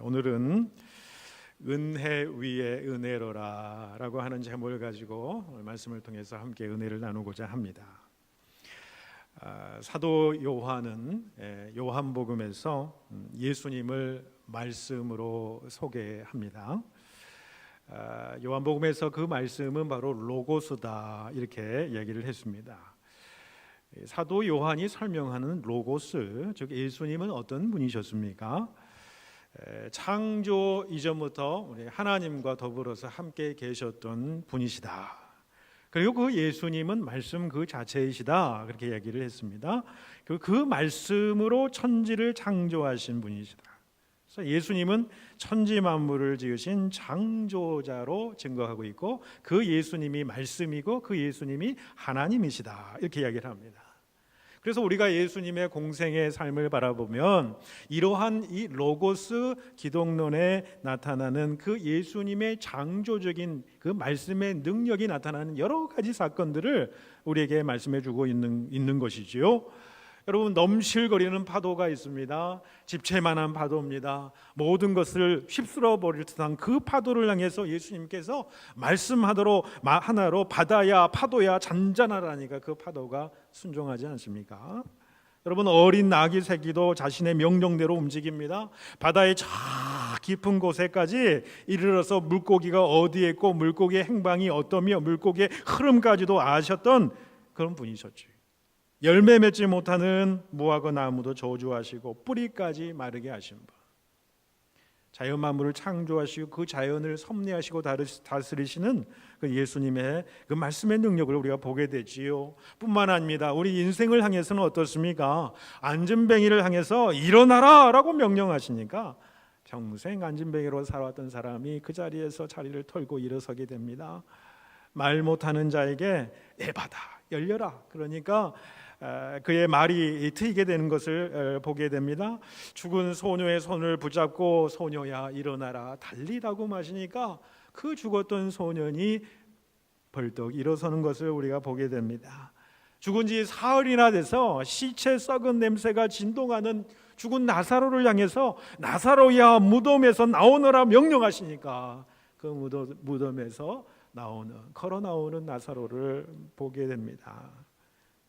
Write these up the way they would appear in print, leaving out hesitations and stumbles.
오늘은 은혜 위에 은혜로라 라고 하는 제목을 가지고 말씀을 통해서 함께 은혜를 나누고자 합니다. 사도 요한은 요한복음에서 예수님을 말씀으로 소개합니다. 요한복음에서 그 말씀은 바로 로고스다 이렇게 얘기를 했습니다. 사도 요한이 설명하는 로고스, 즉 예수님은 어떤 분이셨습니까? 창조 이전부터 우리 하나님과 더불어서 함께 계셨던 분이시다. 그리고 그 예수님은 말씀 그 자체이시다 그렇게 얘기를 했습니다. 그 말씀으로 천지를 창조하신 분이시다. 그래서 예수님은 천지 만물을 지으신 창조자로 증거하고 있고 그 예수님이 말씀이고 그 예수님이 하나님이시다 이렇게 이야기를 합니다. 그래서 우리가 예수님의 공생의 삶을 바라보면 이러한 이 로고스 기독론에 나타나는 그 예수님의 창조적인 그 말씀의 능력이 나타나는 여러 가지 사건들을 우리에게 말씀해 주고 있는 것이지요. 여러분, 넘실거리는 파도가 있습니다. 집채만한 파도입니다. 모든 것을 휩쓸어 버릴 듯한 그 파도를 향해서 예수님께서 말씀하도록 하나로 바다야 파도야 잔잔하라니까 그 파도가 순종하지 않습니까? 여러분, 어린 나귀 새끼도 자신의 명령대로 움직입니다. 바다의 저 깊은 곳에까지 이르러서 물고기가 어디에 있고 물고기의 행방이 어떠며 물고기의 흐름까지도 아셨던 그런 분이셨죠. 열매 맺지 못하는 무화과 나무도 저주하시고 뿌리까지 마르게 하신 분, 자연 만물을 창조하시고 그 자연을 섭리하시고 다스리시는 그 예수님의 그 말씀의 능력을 우리가 보게 되지요. 뿐만 아닙니다. 우리 인생을 향해서는 어떻습니까? 안진뱅이를 향해서 일어나라 라고 명령하시니까 평생 안진뱅이로 살아왔던 사람이 그 자리에서 자리를 털고 일어서게 됩니다. 말 못하는 자에게 에바다 열려라, 그러니까 그의 말이 트이게 되는 것을 보게 됩니다. 죽은 소녀의 손을 붙잡고 소녀야 일어나라 달리라고 마시니까 그 죽었던 소년이 벌떡 일어서는 것을 우리가 보게 됩니다. 죽은 지 사흘이나 돼서 시체 썩은 냄새가 진동하는 죽은 나사로를 향해서 나사로야 무덤에서 나오너라 명령하시니까 그 무덤에서 걸어 나오는 나사로를 보게 됩니다.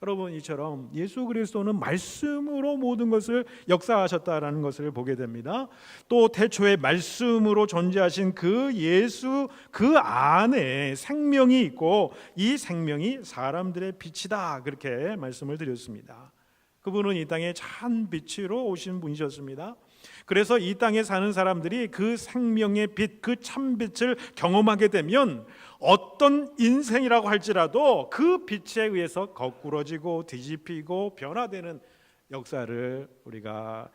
여러분, 이처럼 예수 그리스도는 말씀으로 모든 것을 역사하셨다라는 것을 보게 됩니다. 또 태초에 말씀으로 존재하신 그 예수 그 안에 생명이 있고 이 생명이 사람들의 빛이다 그렇게 말씀을 드렸습니다. 그분은 이 땅에 참 빛으로 오신 분이셨습니다. 그래서 이 땅에 사는 사람들이 그 생명의 빛, 그 참빛을 경험하게 되면 어떤 인생이라고 할지라도 그 빛에 의해서 거꾸러지고 뒤집히고 변화되는 역사를 우리가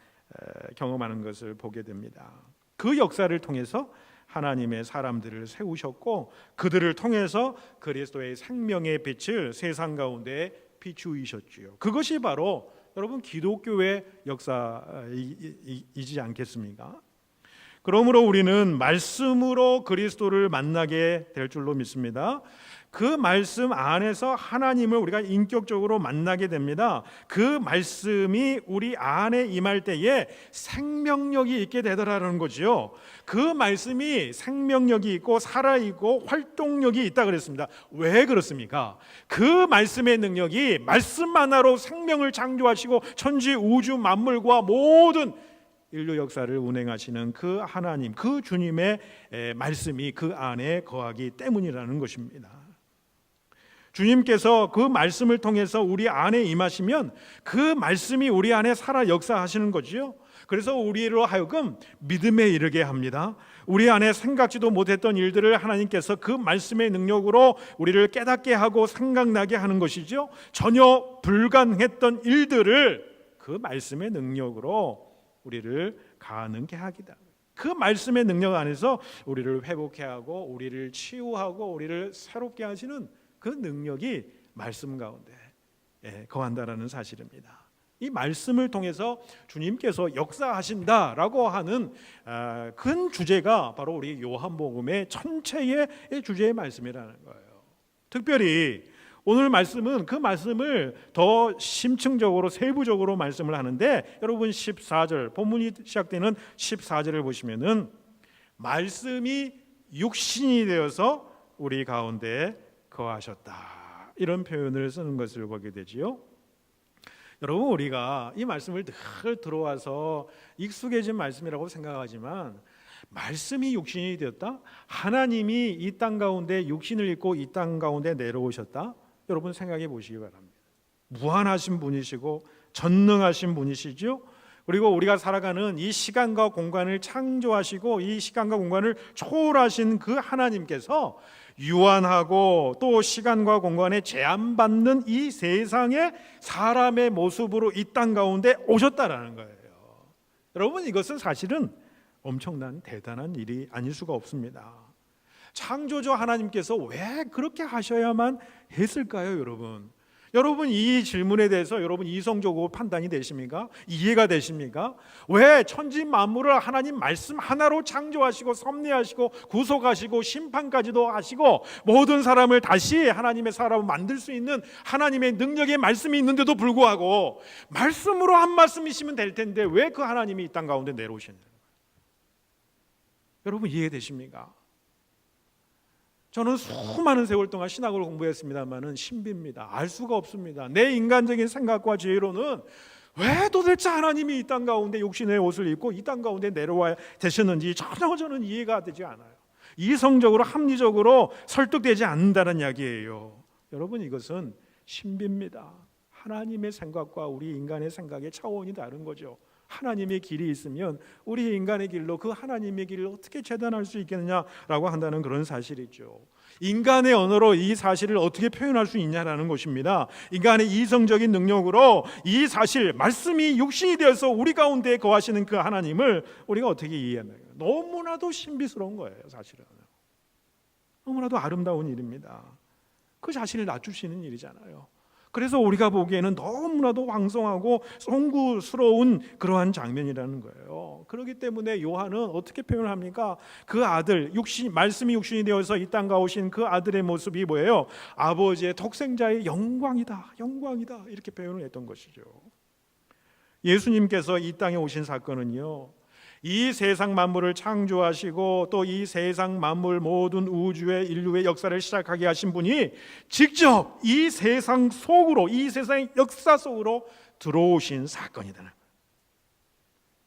경험하는 것을 보게 됩니다. 그 역사를 통해서 하나님의 사람들을 세우셨고 그들을 통해서 그리스도의 생명의 빛을 세상 가운데 비추이셨지요. 그것이 바로 여러분 기독교의 역사이지 않겠습니까? 그러므로 우리는 말씀으로 그리스도를 만나게 될 줄로 믿습니다. 그 말씀 안에서 하나님을 우리가 인격적으로 만나게 됩니다. 그 말씀이 우리 안에 임할 때에 생명력이 있게 되더라는 거지요. 그 말씀이 생명력이 있고 살아있고 활동력이 있다 그랬습니다. 왜 그렇습니까? 그 말씀의 능력이 말씀 하나로 생명을 창조하시고 천지 우주 만물과 모든 인류 역사를 운행하시는 그 하나님, 그 주님의 말씀이 그 안에 거하기 때문이라는 것입니다. 주님께서 그 말씀을 통해서 우리 안에 임하시면 그 말씀이 우리 안에 살아 역사하시는 거지요. 그래서 우리로 하여금 믿음에 이르게 합니다. 우리 안에 생각지도 못했던 일들을 하나님께서 그 말씀의 능력으로 우리를 깨닫게 하고 생각나게 하는 것이죠. 전혀 불가능했던 일들을 그 말씀의 능력으로 우리를 가능케 하기다. 그 말씀의 능력 안에서 우리를 회복해 하고 우리를 치유하고 우리를 새롭게 하시는 그 능력이 말씀 가운데 거한다라는 사실입니다. 이 말씀을 통해서 주님께서 역사하신다라고 하는 큰 주제가 바로 우리 요한복음의 전체의 주제의 말씀이라는 거예요. 특별히 오늘 말씀은 그 말씀을 더 심층적으로 세부적으로 말씀을 하는데, 여러분 14절, 본문이 시작되는 14절을 보시면은 말씀이 육신이 되어서 우리 가운데 거하셨다, 이런 표현을 쓰는 것을 보게 되지요. 여러분, 우리가 이 말씀을 늘 들어와서 익숙해진 말씀이라고 생각하지만, 말씀이 육신이 되었다, 하나님이 이 땅 가운데 육신을 입고 이 땅 가운데 내려오셨다, 여러분 생각해 보시기 바랍니다. 무한하신 분이시고 전능하신 분이시죠. 그리고 우리가 살아가는 이 시간과 공간을 창조하시고 이 시간과 공간을 초월하신 그 하나님께서 유한하고 또 시간과 공간에 제한받는 이 세상에 사람의 모습으로 이 땅 가운데 오셨다라는 거예요. 여러분, 이것은 사실은 엄청난 대단한 일이 아닐 수가 없습니다. 창조주 하나님께서 왜 그렇게 하셔야만 했을까요, 여러분? 여러분, 이 질문에 대해서 여러분 이성적으로 판단이 되십니까? 이해가 되십니까? 왜 천지 만물을 하나님 말씀 하나로 창조하시고 섭리하시고 구속하시고 심판까지도 하시고 모든 사람을 다시 하나님의 사람을 만들 수 있는 하나님의 능력의 말씀이 있는데도 불구하고 말씀으로 한 말씀이시면 될 텐데 왜 그 하나님이 이 땅 가운데 내려오셨나요? 여러분, 이해되십니까? 저는 수많은 세월 동안 신학을 공부했습니다만은 신비입니다. 알 수가 없습니다. 내 인간적인 생각과 지혜로는 왜 도대체 하나님이 이 땅 가운데 육신의 옷을 입고 이 땅 가운데 내려와 되셨는지 전혀 저는 이해가 되지 않아요. 이성적으로 합리적으로 설득되지 않는다는 이야기예요. 여러분, 이것은 신비입니다. 하나님의 생각과 우리 인간의 생각의 차원이 다른 거죠. 하나님의 길이 있으면 우리 인간의 길로 그 하나님의 길을 어떻게 재단할 수 있겠느냐라고 한다는 그런 사실이죠. 인간의 언어로 이 사실을 어떻게 표현할 수 있냐라는 것입니다. 인간의 이성적인 능력으로 이 사실, 말씀이 육신이 되어서 우리 가운데 거하시는 그 하나님을 우리가 어떻게 이해하나요? 너무나도 신비스러운 거예요. 사실은 너무나도 아름다운 일입니다. 그 자신을 낮추시는 일이잖아요. 그래서 우리가 보기에는 너무나도 황송하고 송구스러운 그러한 장면이라는 거예요. 그렇기 때문에 요한은 어떻게 표현을 합니까? 그 아들, 말씀이 육신이 되어서 이 땅 가오신 그 아들의 모습이 뭐예요? 아버지의 독생자의 영광이다, 영광이다, 이렇게 표현을 했던 것이죠. 예수님께서 이 땅에 오신 사건은요, 이 세상 만물을 창조하시고 또 이 세상 만물 모든 우주의 인류의 역사를 시작하게 하신 분이 직접 이 세상 속으로, 이 세상의 역사 속으로 들어오신 사건이다.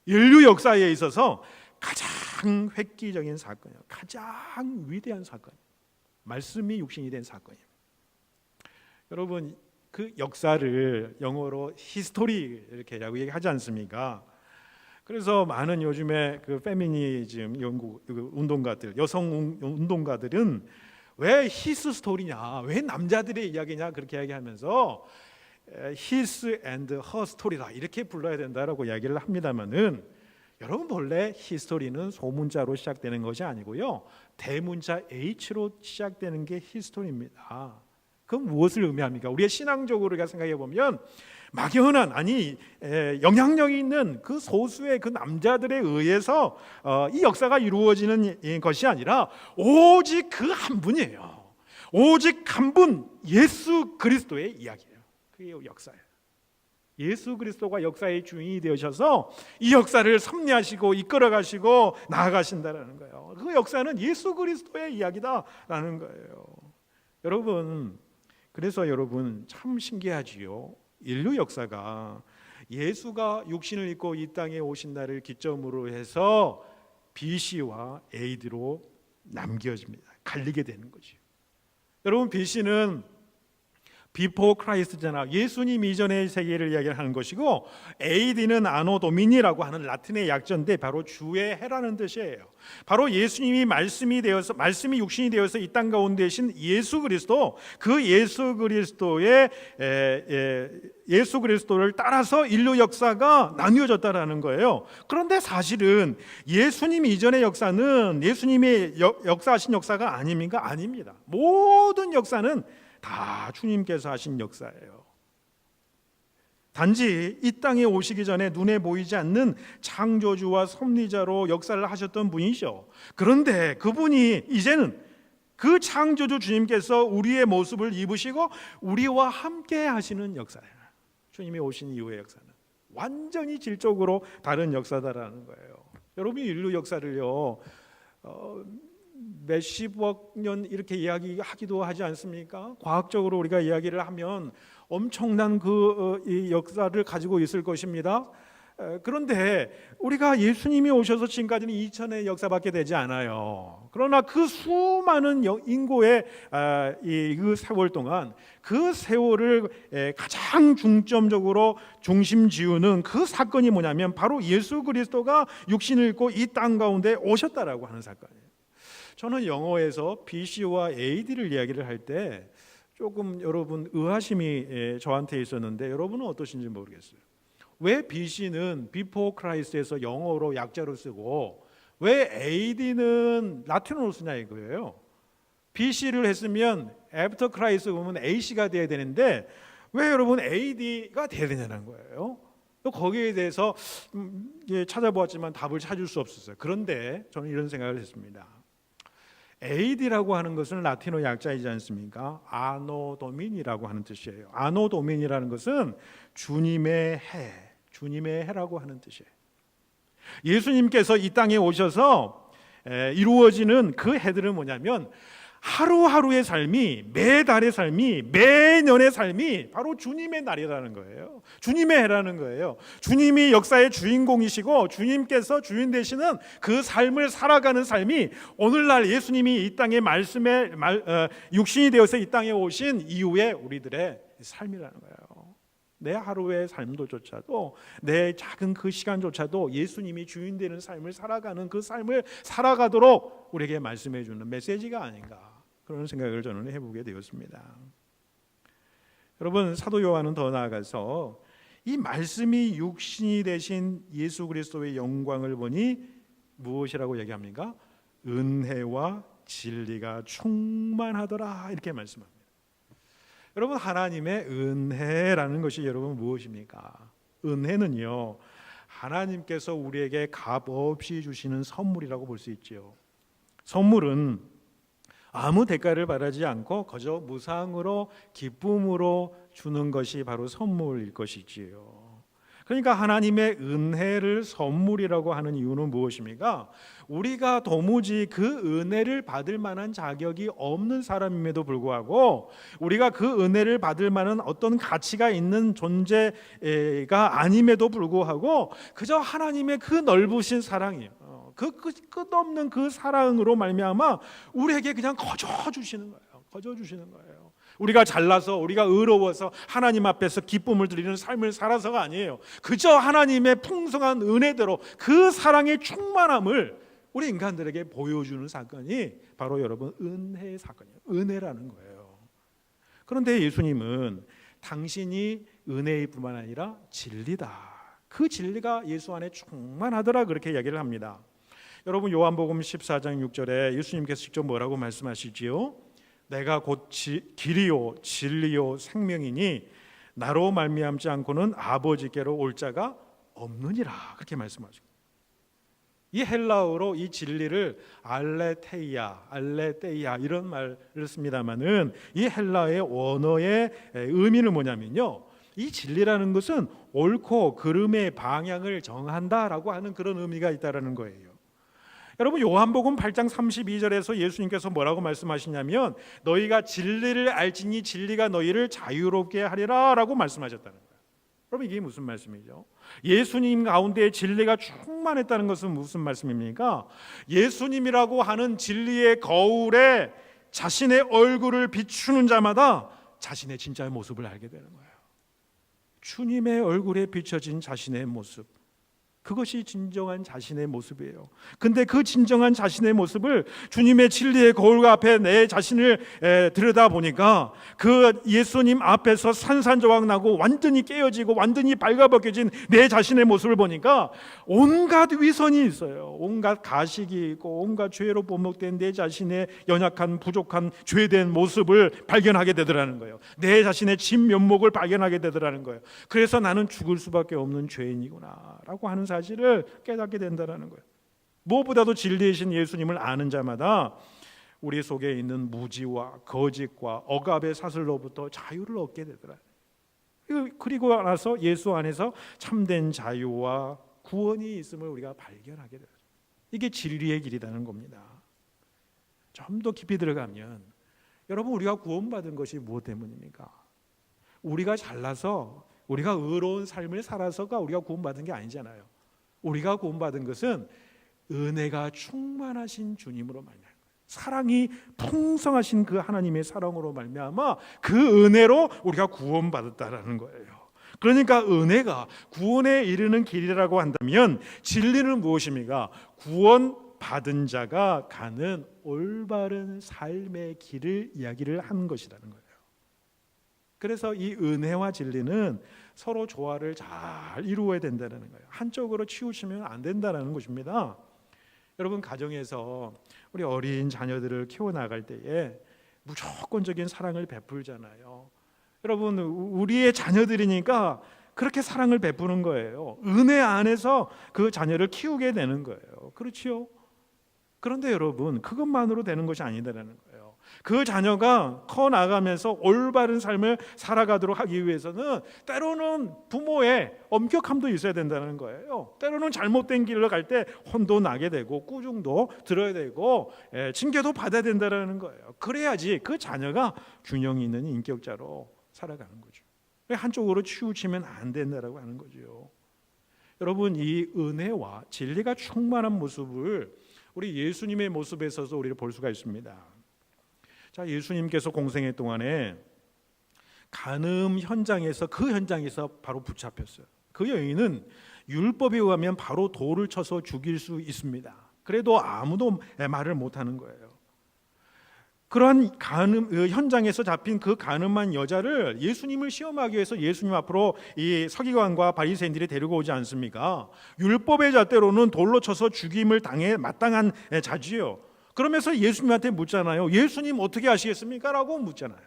인류 역사에 있어서 가장 획기적인 사건이에요. 가장 위대한 사건, 말씀이 육신이 된 사건이에요. 여러분, 그 역사를 영어로 히스토리 이렇게 얘기하지 않습니까? 그래서 많은 요즘에 그 페미니즘 연구 운동가들, 여성 운동가들은 왜 히스 스토리냐, 왜 남자들의 이야기냐 그렇게 이야기하면서 히스 앤드 허 스토리다 이렇게 불러야 된다라고 이야기를 합니다만은, 여러분, 본래 히스토리는 소문자로 시작되는 것이 아니고요, 대문자 H로 시작되는 게 히스토리입니다. 그건 무엇을 의미합니까? 우리의 신앙적으로 우리가 생각해 보면 막연한, 아니 영향력 있는 그 소수의 그 남자들에 의해서 이 역사가 이루어지는 것이 아니라 오직 그 한 분이에요. 오직 한 분, 예수 그리스도의 이야기예요. 그게 역사예요. 예수 그리스도가 역사의 주인이 되셔서 이 역사를 섭리하시고 이끌어가시고 나아가신다라는 거예요. 그 역사는 예수 그리스도의 이야기다라는 거예요. 여러분, 그래서 여러분 참 신기하지요. 인류 역사가 예수가 육신을 입고 이 땅에 오신 날을 기점으로 해서 BC와 AD로 남겨집니다. 갈리게 되는 거죠. 여러분, BC는 Before Christ잖아. 예수님 이전의 세계를 이야기하는 것이고, AD는 아노 도미니라고 하는 라틴의 약자인데 바로 주의 해라는 뜻이에요. 바로 예수님이 말씀이 육신이 되어서 이 땅 가운데 계신 예수 그리스도, 그 예수 그리스도를 따라서 인류 역사가 나뉘어졌다라는 거예요. 그런데 사실은 예수님 이전의 역사는 예수님이 역사하신 역사가 아닙니까? 아닙니다. 모든 역사는 다 주님께서 하신 역사예요. 단지 이 땅에 오시기 전에 눈에 보이지 않는 창조주와 섭리자로 역사를 하셨던 분이죠. 그런데 그분이 이제는 그 창조주 주님께서 우리의 모습을 입으시고 우리와 함께 하시는 역사예요. 주님이 오신 이후의 역사는 완전히 질적으로 다른 역사다라는 거예요. 여러분이 인류 역사를요 몇십억 년 이렇게 이야기하기도 하지 않습니까? 과학적으로 우리가 이야기를 하면 엄청난 이 역사를 가지고 있을 것입니다. 그런데 우리가 예수님이 오셔서 지금까지는 2000의 역사밖에 되지 않아요. 그러나 그 수많은 인고의 그 세월 동안 그 세월을 가장 중점적으로 중심 지우는 그 사건이 뭐냐면 바로 예수 그리스도가 육신을 입고 이 땅 가운데 오셨다라고 하는 사건이에요. 저는 영어에서 BC와 AD를 이야기를 할 때 조금 여러분 의아심이 저한테 있었는데 여러분은 어떠신지 모르겠어요. 왜 BC는 Before Christ에서 영어로 약자로 쓰고 왜 AD는 라틴어로 쓰냐 이거예요. BC를 했으면 After Christ 보면 AC가 돼야 되는데 왜 여러분 AD가 돼야 되냐는 거예요. 거기에 대해서 찾아보았지만 답을 찾을 수 없었어요. 그런데 저는 이런 생각을 했습니다. AD라고 하는 것은 라틴어 약자이지 않습니까? 아노 도미니라고 하는 뜻이에요. 아노 도미니라는 것은 주님의 해, 주님의 해라고 하는 뜻이에요. 예수님께서 이 땅에 오셔서 이루어지는 그 해들은 뭐냐면 하루하루의 삶이, 매달의 삶이, 매년의 삶이 바로 주님의 날이라는 거예요. 주님의 해라는 거예요. 주님이 역사의 주인공이시고 주님께서 주인 되시는 그 삶을 살아가는 삶이 오늘날 예수님이 이 땅에 육신이 되어서 이 땅에 오신 이후에 우리들의 삶이라는 거예요. 내 하루의 삶도조차도 내 작은 그 시간조차도 예수님이 주인 되는 삶을 살아가는 그 삶을 살아가도록 우리에게 말씀해 주는 메시지가 아닌가 그런 생각을 저는 해보게 되었습니다. 여러분 사도 요한은 더 나아가서 이 말씀이 육신이 되신 예수 그리스도의 영광을 보니 무엇이라고 얘기합니까? 은혜와 진리가 충만하더라 이렇게 말씀합니다. 여러분 하나님의 은혜라는 것이 여러분 무엇입니까? 은혜는요 하나님께서 우리에게 값없이 주시는 선물이라고 볼 수 있지요. 선물은 아무 대가를 바라지 않고 그저 무상으로 기쁨으로 주는 것이 바로 선물일 것이지요. 그러니까 하나님의 은혜를 선물이라고 하는 이유는 무엇입니까? 우리가 도무지 그 은혜를 받을 만한 자격이 없는 사람임에도 불구하고 우리가 그 은혜를 받을 만한 어떤 가치가 있는 존재가 아님에도 불구하고 그저 하나님의 그 넓으신 사랑이에요. 그 끝없는 그 사랑으로 말미암아 우리에게 그냥 거저 주시는 거예요. 거저 주시는 거예요. 우리가 잘나서 우리가 의로워서 하나님 앞에서 기쁨을 드리는 삶을 살아서가 아니에요. 그저 하나님의 풍성한 은혜대로 그 사랑의 충만함을 우리 인간들에게 보여주는 사건이 바로 여러분 은혜의 사건이에요. 은혜라는 거예요. 그런데 예수님은 당신이 은혜뿐만 아니라 진리다. 그 진리가 예수 안에 충만하더라 그렇게 이야기를 합니다. 여러분 요한복음 14장 6절에 예수님께서 직접 뭐라고 말씀하시지요? 내가 곧 길이요 진리요 생명이니 나로 말미암지 않고는 아버지께로 올 자가 없느니라 그렇게 말씀하시고 이 헬라어로 이 진리를 알레테이아 이런 말을 씁니다마는 이 헬라의 원어의 의미는 뭐냐면요 이 진리라는 것은 옳고 그름의 방향을 정한다라고 하는 그런 의미가 있다라는 거예요. 여러분 요한복음 8장 32절에서 예수님께서 뭐라고 말씀하시냐면 너희가 진리를 알지니 진리가 너희를 자유롭게 하리라 라고 말씀하셨다는 거예요. 여러분 이게 무슨 말씀이죠? 예수님 가운데 진리가 충만했다는 것은 무슨 말씀입니까? 예수님이라고 하는 진리의 거울에 자신의 얼굴을 비추는 자마다 자신의 진짜의 모습을 알게 되는 거예요. 주님의 얼굴에 비춰진 자신의 모습, 그것이 진정한 자신의 모습이에요. 근데 그 진정한 자신의 모습을 주님의 진리의 거울 앞에 내 자신을 들여다보니까 그 예수님 앞에서 산산조각 나고 완전히 깨어지고 완전히 발가벗겨진 내 자신의 모습을 보니까 온갖 위선이 있어요. 온갖 가식이 있고 온갖 죄로 본목된 내 자신의 연약한 부족한 죄된 모습을 발견하게 되더라는 거예요. 내 자신의 진면목을 발견하게 되더라는 거예요. 그래서 나는 죽을 수밖에 없는 죄인이구나 라고 하는 사실을 깨닫게 된다는 거예요. 무엇보다도 진리이신 예수님을 아는 자마다 우리 속에 있는 무지와 거짓과 억압의 사슬로부터 자유를 얻게 되더라. 그리고 나서 예수 안에서 참된 자유와 구원이 있음을 우리가 발견하게 돼요. 이게 진리의 길이라는 겁니다. 좀 더 깊이 들어가면 여러분, 우리가 구원받은 것이 무엇 때문입니까? 우리가 잘나서 우리가 의로운 삶을 살아서가 우리가 구원받은 게 아니잖아요. 우리가 구원받은 것은 은혜가 충만하신 주님으로 말미암아, 사랑이 풍성하신 그 하나님의 사랑으로 말미암아 그 은혜로 우리가 구원받았다라는 거예요. 그러니까 은혜가 구원에 이르는 길이라고 한다면 진리는 무엇입니까? 구원받은 자가 가는 올바른 삶의 길을 이야기를 하는 것이라는 거예요. 그래서 이 은혜와 진리는 서로 조화를 잘 이루어야 된다는 거예요. 한쪽으로 치우치면 안 된다는 것입니다. 여러분, 가정에서 우리 어린 자녀들을 키워나갈 때에 무조건적인 사랑을 베풀잖아요. 여러분, 우리의 자녀들이니까 그렇게 사랑을 베푸는 거예요. 은혜 안에서 그 자녀를 키우게 되는 거예요. 그렇지요? 그런데 여러분, 그것만으로 되는 것이 아니다라는 거예요. 그 자녀가 커 나가면서 올바른 삶을 살아가도록 하기 위해서는 때로는 부모의 엄격함도 있어야 된다는 거예요. 때로는 잘못된 길을 갈 때 혼도 나게 되고 꾸중도 들어야 되고 징계도 받아야 된다는 거예요. 그래야지 그 자녀가 균형 있는 인격자로 살아가는 거죠. 한쪽으로 치우치면 안 된다라고 하는 거죠. 여러분, 이 은혜와 진리가 충만한 모습을 우리 예수님의 모습에서도 우리를 볼 수가 있습니다. 자, 예수님께서 공생애 동안에 간음 현장에서 바로 붙잡혔어요. 그 여인은 율법에 의하면 바로 돌을 쳐서 죽일 수 있습니다. 그래도 아무도 말을 못하는 거예요. 그러한 간음 현장에서 잡힌 그 간음한 여자를 예수님을 시험하기 위해서 예수님 앞으로 이 서기관과 바리새인들이 데리고 오지 않습니까? 율법의 잣대로는 돌로 쳐서 죽임을 당해 마땅한 자지요. 그러면서 예수님한테 묻잖아요. 예수님 어떻게 하시겠습니까? 라고 묻잖아요.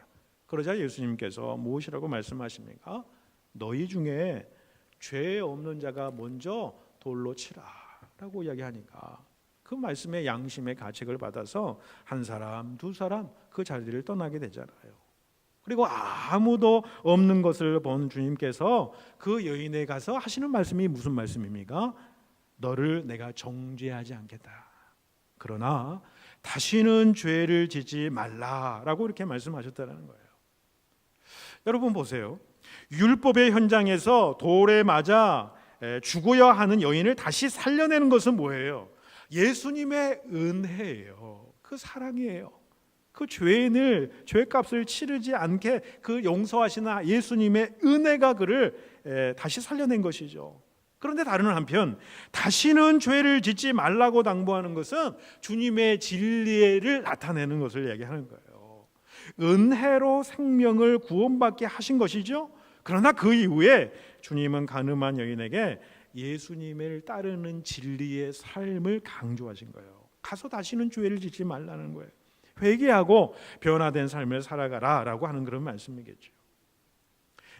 그러자 예수님께서 무엇이라고 말씀하십니까? 너희 중에 죄 없는 자가 먼저 돌로 치라 라고 이야기하니까 그 말씀의 양심의 가책을 받아서 한 사람, 두 사람 그 자리를 떠나게 되잖아요. 그리고 아무도 없는 것을 본 주님께서 그 여인에 가서 하시는 말씀이 무슨 말씀입니까? 너를 내가 정죄하지 않겠다. 그러나 다시는 죄를 짓지 말라라고 이렇게 말씀하셨다는 거예요. 여러분 보세요. 율법의 현장에서 돌에 맞아 죽어야 하는 여인을 다시 살려내는 것은 뭐예요? 예수님의 은혜예요. 그 사랑이에요. 그 죄인을 죄값을 치르지 않게 그 용서하시나 예수님의 은혜가 그를 다시 살려낸 것이죠. 그런데 다른 한편 다시는 죄를 짓지 말라고 당부하는 것은 주님의 진리를 나타내는 것을 얘기하는 거예요. 은혜로 생명을 구원받게 하신 것이죠. 그러나 그 이후에 주님은 간음한 여인에게 예수님을 따르는 진리의 삶을 강조하신 거예요. 가서 다시는 죄를 짓지 말라는 거예요. 회개하고 변화된 삶을 살아가라 라고 하는 그런 말씀이겠죠.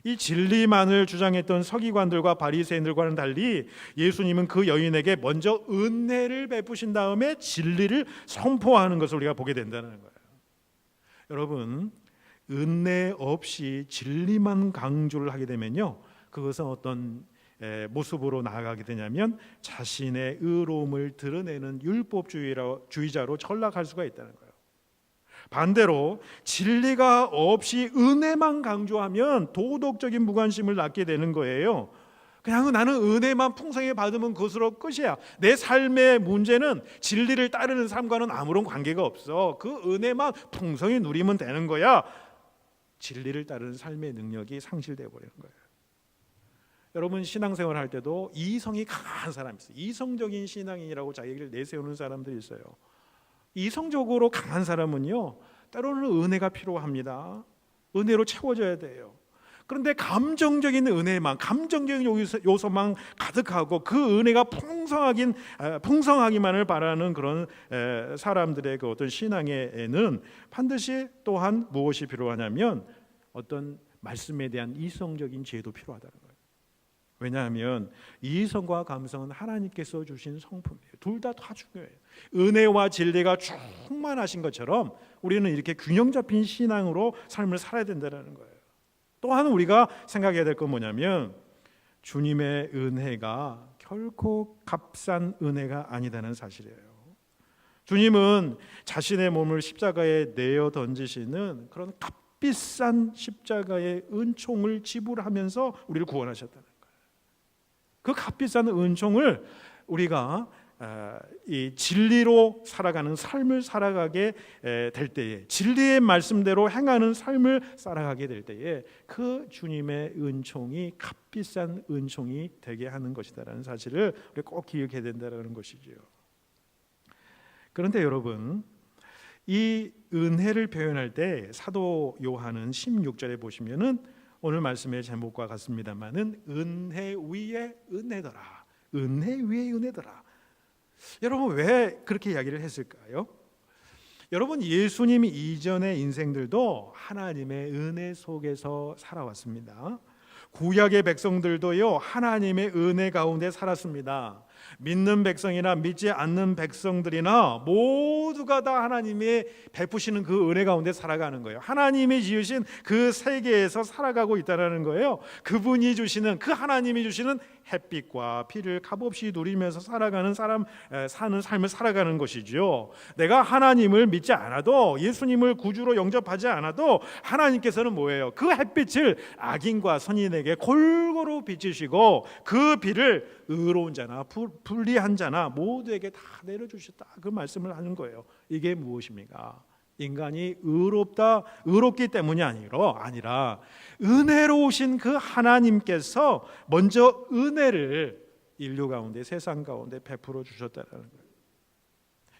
이 진리만을 주장했던 서기관들과 바리새인들과는 달리 예수님은 그 여인에게 먼저 은혜를 베푸신 다음에 진리를 선포하는 것을 우리가 보게 된다는 거예요. 여러분, 은혜 없이 진리만 강조를 하게 되면요, 그것은 어떤 모습으로 나아가게 되냐면 자신의 의로움을 드러내는 율법주의자로 전락할 수가 있다는 거예요. 반대로 진리가 없이 은혜만 강조하면 도덕적인 무관심을 낳게 되는 거예요. 그냥 나는 은혜만 풍성히 받으면 그것으로 끝이야. 내 삶의 문제는 진리를 따르는 삶과는 아무런 관계가 없어. 그 은혜만 풍성히 누리면 되는 거야. 진리를 따르는 삶의 능력이 상실되어 버리는 거예요. 여러분, 신앙생활 할 때도 이성이 강한 사람이 있어요. 이성적인 신앙인이라고 자기를 내세우는 사람들이 있어요. 이성적으로 강한 사람은요, 때로는 은혜가 필요합니다. 은혜로 채워져야 돼요. 그런데 감정적인 은혜만, 감정적인 요소만 가득하고 그 은혜가 풍성하기만을 바라는 그런 사람들의 그 어떤 신앙에는 반드시 또한 무엇이 필요하냐면 어떤 말씀에 대한 이성적인 지혜도 필요하다는 거예요. 왜냐하면 이성과 감성은 하나님께서 주신 성품이에요. 둘 다 중요해요. 은혜와 진리가 충만하신 것처럼 우리는 이렇게 균형 잡힌 신앙으로 삶을 살아야 된다는 거예요. 또한 우리가 생각해야 될 건 뭐냐면 주님의 은혜가 결코 값싼 은혜가 아니다는 사실이에요. 주님은 자신의 몸을 십자가에 내어 던지시는 그런 값비싼 십자가의 은총을 지불하면서 우리를 구원하셨다는 거예요. 그 값비싼 은총을 우리가 이 진리로 살아가는 삶을 살아가게 될 때에, 진리의 말씀대로 행하는 삶을 살아가게 될 때에 그 주님의 은총이 값비싼 은총이 되게 하는 것이다라는 사실을 우리 꼭 기억해야 된다는 것이죠. 그런데 여러분, 이 은혜를 표현할 때 사도 요한은 16절에 보시면은 오늘 말씀의 제목과 같습니다만은 은혜 위에 은혜더라, 은혜 위에 은혜더라. 여러분, 왜 그렇게 이야기를 했을까요? 여러분, 예수님 이전의 인생들도 하나님의 은혜 속에서 살아왔습니다. 구약의 백성들도요, 하나님의 은혜 가운데 살았습니다. 믿는 백성이나 믿지 않는 백성들이나 모두가 다 하나님이 베푸시는 그 은혜 가운데 살아가는 거예요. 하나님이 지으신 그 세계에서 살아가고 있다는 거예요. 그분이 주시는, 그 하나님이 주시는 햇빛과 비를 값없이 누리면서 살아가는 사는 삶을 살아가는 것이죠. 내가 하나님을 믿지 않아도, 예수님을 구주로 영접하지 않아도 하나님께서는 뭐예요? 그 햇빛을 악인과 선인에게 골고루 비치시고 그 비를 의로운 자나 불리한 자나 모두에게 다 내려주셨다, 그 말씀을 하는 거예요. 이게 무엇입니까? 인간이 의롭기 때문이 아니라 은혜로우신 그 하나님께서 먼저 은혜를 인류 가운데, 세상 가운데 베풀어 주셨다는 거예요.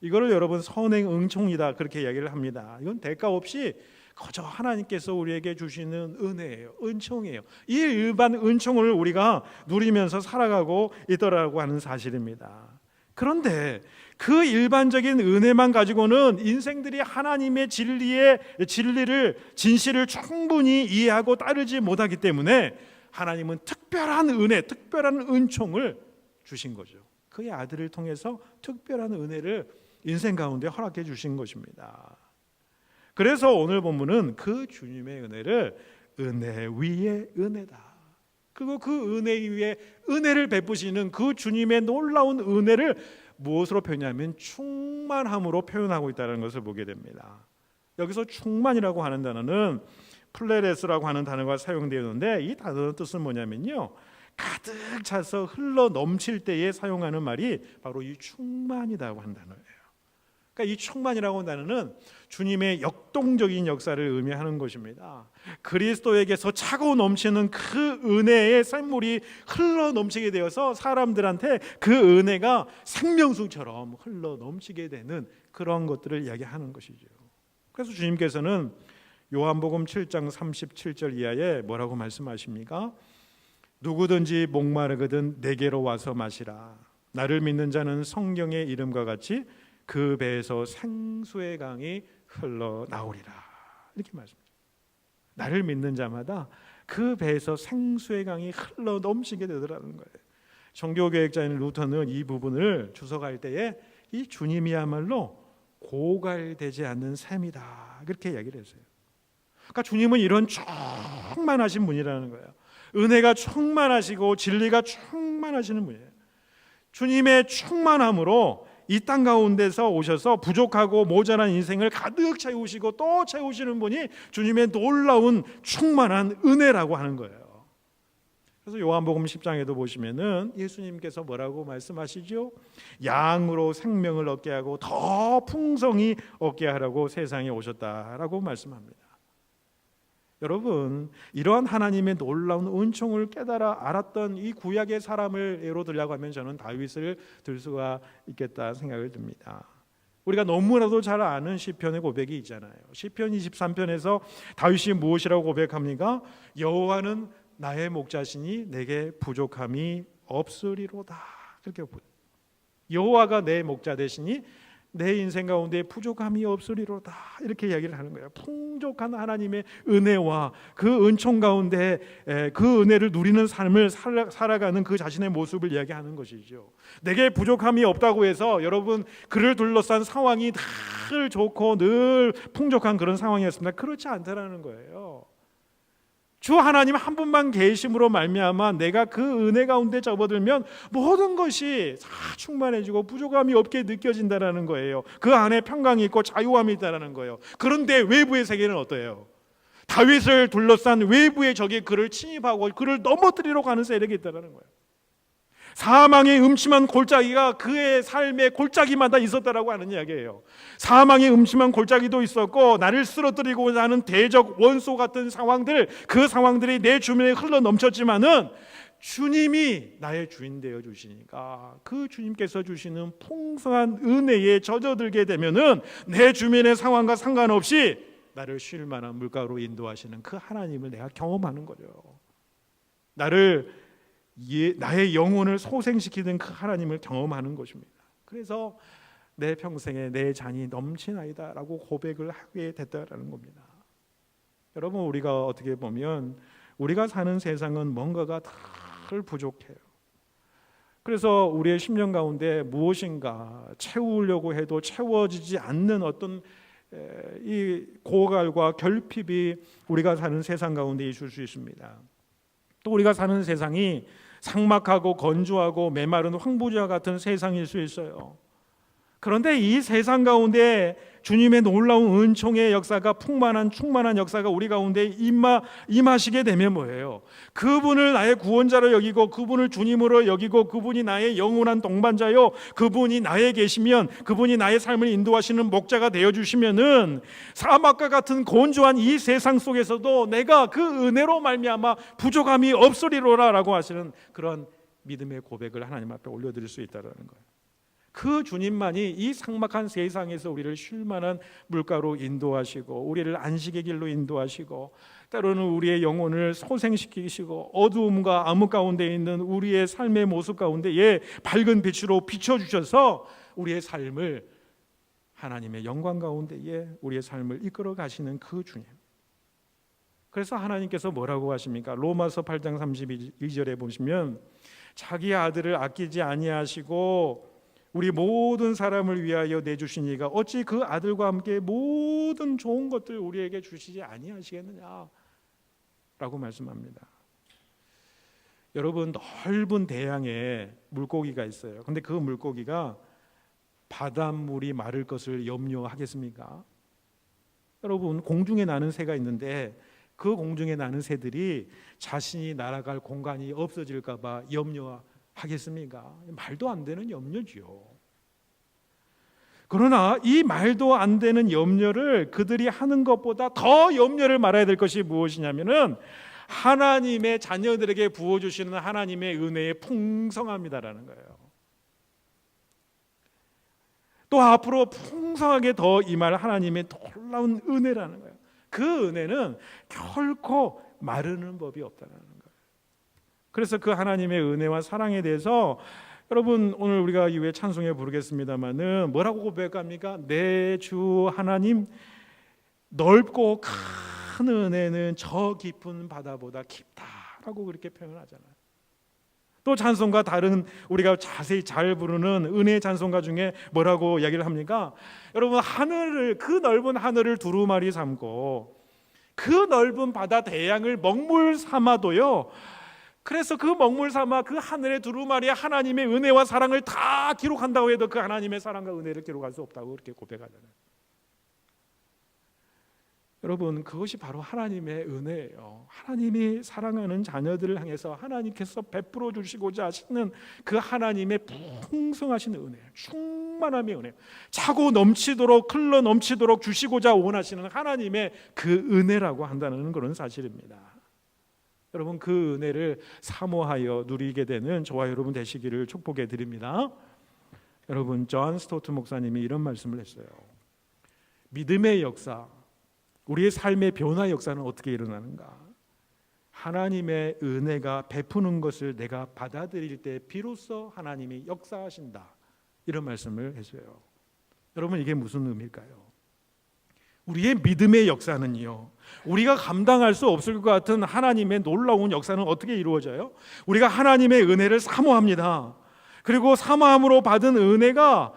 이거를 여러분 선행 은총이다, 그렇게 이야기를 합니다. 이건 대가 없이 그저 하나님께서 우리에게 주시는 은혜예요, 은총이에요. 이 일반 은총을 우리가 누리면서 살아가고 있더라고 하는 사실입니다. 그런데 그 일반적인 은혜만 가지고는 인생들이 하나님의 진실을 충분히 이해하고 따르지 못하기 때문에 하나님은 특별한 은혜, 특별한 은총을 주신 거죠. 그의 아들을 통해서 특별한 은혜를 인생 가운데 허락해 주신 것입니다. 그래서 오늘 본문은 그 주님의 은혜를 은혜 위에 은혜다, 그리고 그 은혜 위에 은혜를 베푸시는 그 주님의 놀라운 은혜를 무엇으로 표현하면 충만함으로 표현하고 있다는 것을 보게 됩니다. 여기서 충만이라고 하는 단어는 플레레스라고 하는 단어가 사용되었는데, 이 단어의 뜻은 뭐냐면요, 가득 차서 흘러 넘칠 때에 사용하는 말이 바로 이 충만이라고 하는 단어예요. 그러니까 이 충만이라고 하는 단어는 주님의 역동적인 역사를 의미하는 것입니다. 그리스도에게서 차고 넘치는 그 은혜의 샘물이 흘러 넘치게 되어서 사람들한테 그 은혜가 생명수처럼 흘러 넘치게 되는 그런 것들을 이야기하는 것이죠. 그래서 주님께서는 요한복음 7장 37절 이하에 뭐라고 말씀하십니까? 누구든지 목마르거든 내게로 와서 마시라. 나를 믿는 자는 성경의 이름과 같이 그 배에서 생수의 강이 흘러나오리라, 이렇게 말씀합니다. 나를 믿는 자마다 그 배에서 생수의 강이 흘러 넘치게 되더라는 거예요. 종교개혁자인 루터는 이 부분을 주석할 때에 이 주님이야말로 고갈되지 않는 샘이다, 그렇게 이야기를 했어요. 그러니까 주님은 이런 충만하신 분이라는 거예요. 은혜가 충만하시고 진리가 충만하시는 분이에요. 주님의 충만함으로 이 땅 가운데서 오셔서 부족하고 모자란 인생을 가득 채우시고 또 채우시는 분이 주님의 놀라운 충만한 은혜라고 하는 거예요. 그래서 요한복음 10장에도 보시면은 예수님께서 뭐라고 말씀하시죠? 양으로 생명을 얻게 하고 더 풍성히 얻게 하라고 세상에 오셨다라고 말씀합니다. 여러분, 이러한 하나님의 놀라운 은총을 깨달아 알았던 이 구약의 사람을 예로 들려고 하면 저는 다윗을 들 수가 있겠다 생각을 듭니다. 우리가 너무나도 잘 아는 시편의 고백이 있잖아요. 시편 23편에서 다윗이 무엇이라고 고백합니까? 여호와는 나의 목자시니 내게 부족함이 없으리로다, 그렇게 보여요. 여호와가 내 목자 되시니 내 인생 가운데 부족함이 없으리로다 이렇게 이야기를 하는 거예요. 풍족한 하나님의 은혜와 그 은총 가운데 그 은혜를 누리는 삶을 살아가는 그 자신의 모습을 이야기하는 것이죠. 내게 부족함이 없다고 해서 여러분 그를 둘러싼 상황이 늘 좋고 늘 풍족한 그런 상황이었습니다. 그렇지 않다라는 거예요. 주 하나님 한 분만 계심으로 말미암아 내가 그 은혜 가운데 접어들면 모든 것이 다 충만해지고 부족함이 없게 느껴진다라는 거예요. 그 안에 평강이 있고 자유함이 있다라는 거예요. 그런데 외부의 세계는 어때요? 다윗을 둘러싼 외부의 적이 그를 침입하고 그를 넘어뜨리러 가는 세력이 있다라는 거예요. 사망의 음침한 골짜기가 그의 삶의 골짜기마다 있었다라고 하는 이야기예요. 사망의 음침한 골짜기도 있었고 나를 쓰러뜨리고자 하는 대적 원소 같은 상황들, 그 상황들이 내 주변에 흘러 넘쳤지만은 주님이 나의 주인 되어 주시니까 그 주님께서 주시는 풍성한 은혜에 젖어들게 되면은 내 주변의 상황과 상관없이 나를 쉴 만한 물가로 인도하시는 그 하나님을 내가 경험하는 거죠. 나의 영혼을 소생시키는 그 하나님을 경험하는 것입니다. 그래서 내 평생에 내 잔이 넘치나이다 라고 고백을 하게 됐다라는 겁니다. 여러분, 우리가 어떻게 보면 우리가 사는 세상은 뭔가가 늘 부족해요. 그래서 우리의 심령 가운데 무엇인가 채우려고 해도 채워지지 않는 어떤 이 고갈과 결핍이 우리가 사는 세상 가운데 있을 수 있습니다. 또 우리가 사는 세상이 삭막하고 건조하고 메마른 황부지와 같은 세상일 수 있어요. 그런데 이 세상 가운데 주님의 놀라운 은총의 역사가 충만한 역사가 우리 가운데 임하시게 되면 뭐예요? 그분을 나의 구원자로 여기고 그분을 주님으로 여기고 그분이 나의 영원한 동반자요, 그분이 나에 계시면 그분이 나의 삶을 인도하시는 목자가 되어주시면은 사막과 같은 건조한 이 세상 속에서도 내가 그 은혜로 말미암아 부족함이 없으리로라 라고 하시는 그런 믿음의 고백을 하나님 앞에 올려드릴 수 있다는 거예요. 그 주님만이 이 삭막한 세상에서 우리를 쉴 만한 물가로 인도하시고 우리를 안식의 길로 인도하시고 때로는 우리의 영혼을 소생시키시고 어두움과 암흑 가운데 있는 우리의 삶의 모습 가운데에 밝은 빛으로 비춰주셔서 우리의 삶을 하나님의 영광 가운데에 우리의 삶을 이끌어 가시는 그 주님. 그래서 하나님께서 뭐라고 하십니까? 로마서 8장 32절에 보시면 자기 아들을 아끼지 아니하시고 우리 모든 사람을 위하여 내주시니가 어찌 그 아들과 함께 모든 좋은 것들 우리에게 주시지 아니하시겠느냐 라고 말씀합니다. 여러분, 넓은 대양에 물고기가 있어요. 근데 그 물고기가 바닷물이 마를 것을 염려하겠습니까? 여러분, 공중에 나는 새가 있는데 그 공중에 나는 새들이 자신이 날아갈 공간이 없어질까 봐 염려하겠습니까? 말도 안 되는 염려지요. 그러나 이 말도 안 되는 염려를 그들이 하는 것보다 더 염려를 말아야 될 것이 무엇이냐면은 하나님의 자녀들에게 부어주시는 하나님의 은혜의 풍성함이다라는 거예요. 또 앞으로 풍성하게 더 임할 하나님의 놀라운 은혜라는 거예요. 그 은혜는 결코 마르는 법이 없다는 거예요. 그래서 그 하나님의 은혜와 사랑에 대해서 여러분, 오늘 우리가 이후에 찬송에 부르겠습니다마는 뭐라고 고백합니까? 내 주 하나님, 넓고 큰 은혜는 저 깊은 바다보다 깊다라고 그렇게 표현하잖아요. 또 찬송가 다른 우리가 자세히 잘 부르는 은혜 찬송가 중에 뭐라고 이야기를 합니까? 여러분, 그 넓은 하늘을 두루마리 삼고 그 넓은 바다 대양을 먹물 삼아도요, 그래서 그 먹물 삼아 그 하늘의 두루마리에 하나님의 은혜와 사랑을 다 기록한다고 해도 그 하나님의 사랑과 은혜를 기록할 수 없다고 그렇게 고백하잖아요. 여러분, 그것이 바로 하나님의 은혜예요. 하나님이 사랑하는 자녀들을 향해서 하나님께서 베풀어 주시고자 하시는 그 하나님의 풍성하신 은혜, 충만함의 은혜, 차고 넘치도록 흘러 넘치도록 주시고자 원하시는 하나님의 그 은혜라고 한다는 그런 사실입니다. 여러분, 그 은혜를 사모하여 누리게 되는 저와 여러분 되시기를 축복해 드립니다. 여러분, 존 스토트 목사님이 이런 말씀을 했어요. 믿음의 역사, 우리의 삶의 변화 역사는 어떻게 일어나는가? 하나님의 은혜가 베푸는 것을 내가 받아들일 때 비로소 하나님이 역사하신다, 이런 말씀을 했어요. 여러분, 이게 무슨 의미일까요? 우리의 믿음의 역사는요, 우리가 감당할 수 없을 것 같은 하나님의 놀라운 역사는 어떻게 이루어져요? 우리가 하나님의 은혜를 사모합니다. 그리고 사모함으로 받은 은혜가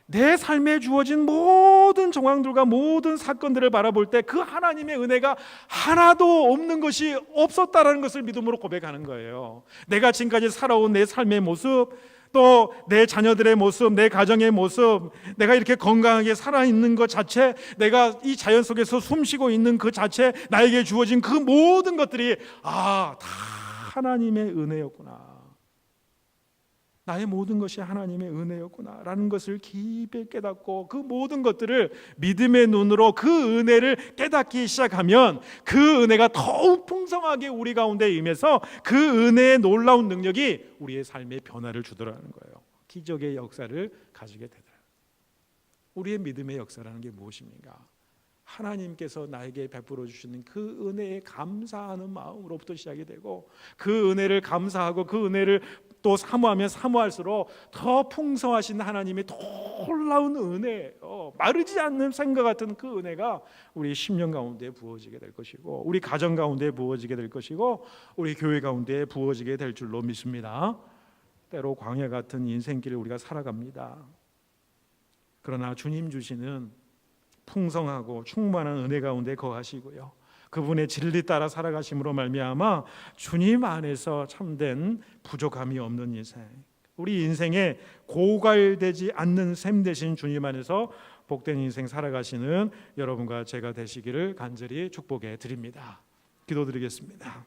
내 삶에 주어진 모든 정황들과 모든 사건들을 바라볼 때 그 하나님의 은혜가 하나도 없는 것이 없었다라는 것을 믿음으로 고백하는 거예요. 내가 지금까지 살아온 내 삶의 모습, 또 내 자녀들의 모습, 내 가정의 모습, 내가 이렇게 건강하게 살아있는 것 자체, 내가 이 자연 속에서 숨쉬고 있는 그 자체, 나에게 주어진 그 모든 것들이 다 하나님의 은혜였구나, 나의 모든 것이 하나님의 은혜였구나 라는 것을 깊이 깨닫고 그 모든 것들을 믿음의 눈으로 그 은혜를 깨닫기 시작하면 그 은혜가 더욱 풍성하게 우리 가운데 임해서 그 은혜의 놀라운 능력이 우리의 삶에 변화를 주더라는 거예요. 기적의 역사를 가지게 되더라. 우리의 믿음의 역사라는 게 무엇입니까? 하나님께서 나에게 베풀어 주시는 그 은혜에 감사하는 마음으로부터 시작이 되고, 그 은혜를 감사하고 그 은혜를 또 사모하면 사모할수록 더 풍성하신 하나님의 놀라운 은혜, 마르지 않는 샘과 같은 그 은혜가 우리 심령 가운데 부어지게 될 것이고, 우리 가정 가운데 부어지게 될 것이고, 우리 교회 가운데 부어지게 될 줄로 믿습니다. 때로 광야 같은 인생길을 우리가 살아갑니다. 그러나 주님 주시는 풍성하고 충만한 은혜 가운데 거하시고요, 그분의 진리 따라 살아가심으로 말미암아 주님 안에서 참된 부족함이 없는 인생, 우리 인생에 고갈되지 않는 샘 되신 주님 안에서 복된 인생 살아가시는 여러분과 제가 되시기를 간절히 축복해 드립니다. 기도드리겠습니다.